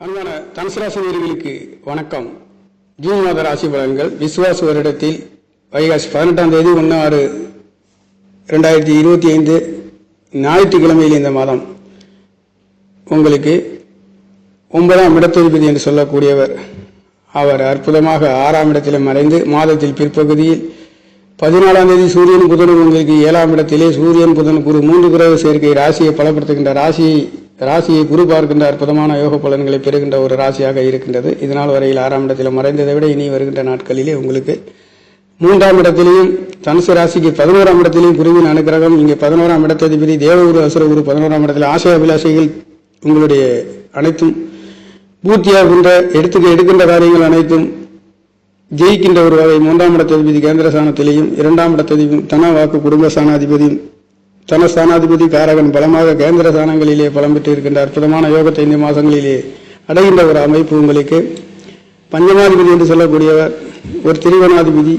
அன்பான தனுசு ராசி நேயர்களுக்கு வணக்கம். ஜூன் மாத ராசி பலன்கள். விசுவாச வருடத்தில் வைகாசி 18ஆம் தேதி 1/6/2025 ஞாயிற்றுக்கிழமையில் இந்த மாதம் உங்களுக்கு 9ஆம் இடத்ததிபதி என்று சொல்லக்கூடியவர் அவர் அற்புதமாக 6ஆம் இடத்தில் மறைந்து மாதத்தில் பிற்பகுதியில் 14ஆம் தேதி சூரியன் புதன் உங்களுக்கு 7ஆம் இடத்திலே சூரியன் புதன் குரு 3 கிரக சேர்க்கை ராசியை பலப்படுத்துகின்ற ராசியை குரு பார்க்கின்ற அற்புதமான யோக பலன்களை பெறுகின்ற ஒரு ராசியாக இருக்கின்றது. இதனால் வரையில் 6ஆம் இடத்தில் மறைந்ததை விட இனி வருகின்ற நாட்களிலே உங்களுக்கு 3ஆம் இடத்திலேயும் தனுசு ராசிக்கு 11ஆம் இடத்திலேயும் குருவின் அனுகிரகம். இங்கே 11ஆம் இடத்ததிபதி தேவகுரு அசுரகுரு 11ஆம் இடத்தில் ஆசை அபிலாஷைகள் உங்களுடைய அனைத்தும் பூர்த்தியாகின்ற எடுக்கின்ற காரியங்கள் அனைத்தும் ஜெயிக்கின்ற ஒரு வகை. 3ஆம் இடத்ததிபதி கேந்திர ஸ்தானத்திலேயும் 2ஆம் இடத்ததிபதி தன வாக்கு குடும்ப ஸ்தானாதிபதியும் தனஸ்தானாதிபதி காரகன் பலமாக கேந்திர ஸ்தானங்களிலே பலம் பெற்று இருக்கின்ற அற்புதமான யோகத்தை இந்த மாதங்களிலே அடைகின்ற ஒரு அமைப்பு உங்களுக்கு. பஞ்சமாதிபதி என்று சொல்லக்கூடியவர் ஒரு திரிகோணாதிபதி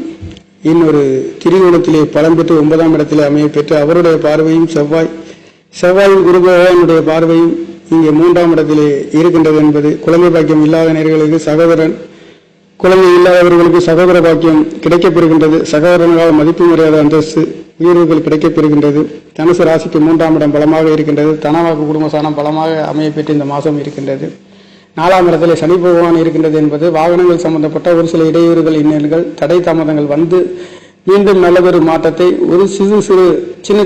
இன்னொரு திரிகோணத்திலே பலம் பெற்று 9ஆம் இடத்திலே அமைய பெற்று அவருடைய பார்வையும் செவ்வாயின் குரு பகவானுடைய பார்வையும் இங்கே 3ஆம் இடத்திலே இருக்கின்றது என்பது குழந்தை பாக்கியம் இல்லாத நேயர்களுக்கு சகோதரன், குழந்தை இல்லாதவர்களுக்கு சகோதர பாக்கியம் கிடைக்கப்பெறுகின்றது. சகோதரனால் மதிப்பு மரியாதை அந்தஸ்து உயர்வுகள் கிடைக்கப்பெறுகின்றது. தனுசு ராசிக்கு 3ஆம் இடம் பலமாக இருக்கின்றது. தனவாக்கு குடும்பஸ்தானம் பலமாக அமைய பெற்று இந்த மாதம் இருக்கின்றது. 4ஆம் இடத்திலே சனி பகவான் இருக்கின்றது என்பது வாகனங்கள் சம்பந்தப்பட்ட ஒரு சில இடையூறுகள், இன்னல்கள், தடை தாமதங்கள் வந்து மீண்டும் நல்லதொரு மாற்றத்தை ஒரு சின்ன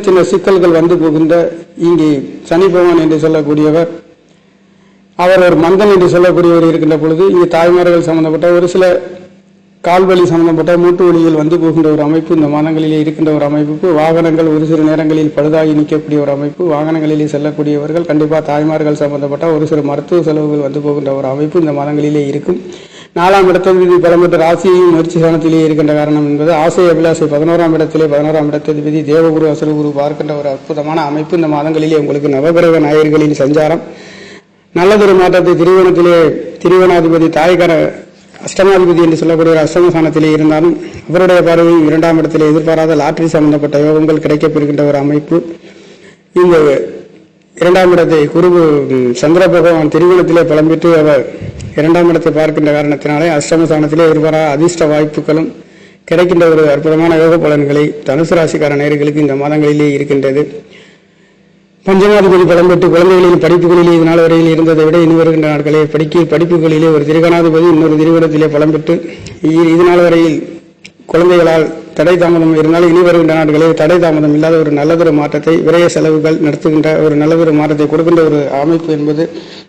சின்ன சிக்கல்கள் வந்து போகின்ற இங்கே சனி பகவான் என்று சொல்லக்கூடியவர் அவர் ஒரு மந்தன் என்று சொல்லக்கூடியவர் இருக்கின்ற பொழுது இங்கே தாய்மார்கள் சம்பந்தப்பட்ட ஒரு சில கால்வழி சம்பந்தப்பட்ட மூட்டு வழிகள் வந்து போகின்ற ஒரு அமைப்பு இந்த மாதங்களிலே இருக்கின்ற ஒரு அமைப்பு. வாகனங்கள் ஒரு சில நேரங்களில் பழுதாகி நிற்கக்கூடிய ஒரு அமைப்பு. வாகனங்களிலே செல்லக்கூடியவர்கள் கண்டிப்பாக தாய்மார்கள் சம்பந்தப்பட்ட ஒரு சில மருத்துவ செலவுகள் வந்து போகின்ற ஒரு அமைப்பு இந்த மாதங்களிலே இருக்கும். 4ஆம் இடத்ததிபதி பலமற்ற ராசியையும் முயற்சி ஸ்தானத்திலே இருக்கின்ற காரணம் என்பது ஆசை அபிலாசை 11ஆம் இடத்திலே 11ஆம் இடத்ததிபதி தேவகுரு அசுரகுரு பார்க்கின்ற ஒரு அற்புதமான அமைப்பு இந்த மாதங்களிலே உங்களுக்கு. நவகிரக நாயர்களின் சஞ்சாரம் நல்லதொரு மாற்றத்தை திரிகோணாதிபதி தாய்கர அஷ்டமாதிபதி என்று சொல்லக்கூடிய அஷ்டமஸ்தானத்திலே இருந்தாலும் அவருடைய பார்வையும் 2ஆம் இடத்திலே எதிர்பாராத லாட்டரி சம்பந்தப்பட்ட யோகங்கள் கிடைக்கப்பெறுகின்ற ஒரு அமைப்பு. இந்த 2ஆம் இடத்தை குரு சந்திர பகவான் திரிகோணத்திலே பலம் பெற்று அவர் 2ஆம் இடத்தை பார்க்கின்ற காரணத்தினாலே அஷ்டமஸ்தானத்திலே எதிர்பாராத அதிர்ஷ்ட வாய்ப்புகளும் கிடைக்கின்ற ஒரு அற்புதமான யோக பலன்களை தனுசு ராசிக்கார நேயர்களுக்கு இந்த மாதங்களிலே இருக்கின்றது. பஞ்சமாதிபதி பலம் பெற்று குழந்தைகளின் படிப்புகளிலே இதனால் வரையில் இருந்ததை விட இனி வருகின்ற நாட்களே படிப்புகளிலே ஒரு திரிகோணாதிபதி இன்னொரு திரிகோணத்திலே பலம் பெற்று இதனால் வரையில் குழந்தைகளால் தடை தாமதம் இருந்தாலும் இனி வருகின்ற நாட்களே தடை தாமதம் இல்லாத ஒரு நல்லதொரு மாற்றத்தை விரய செலவுகள் நடத்துகின்ற ஒரு நல்லதொரு மாற்றத்தை கொடுக்கின்ற ஒரு அமைப்பு என்பது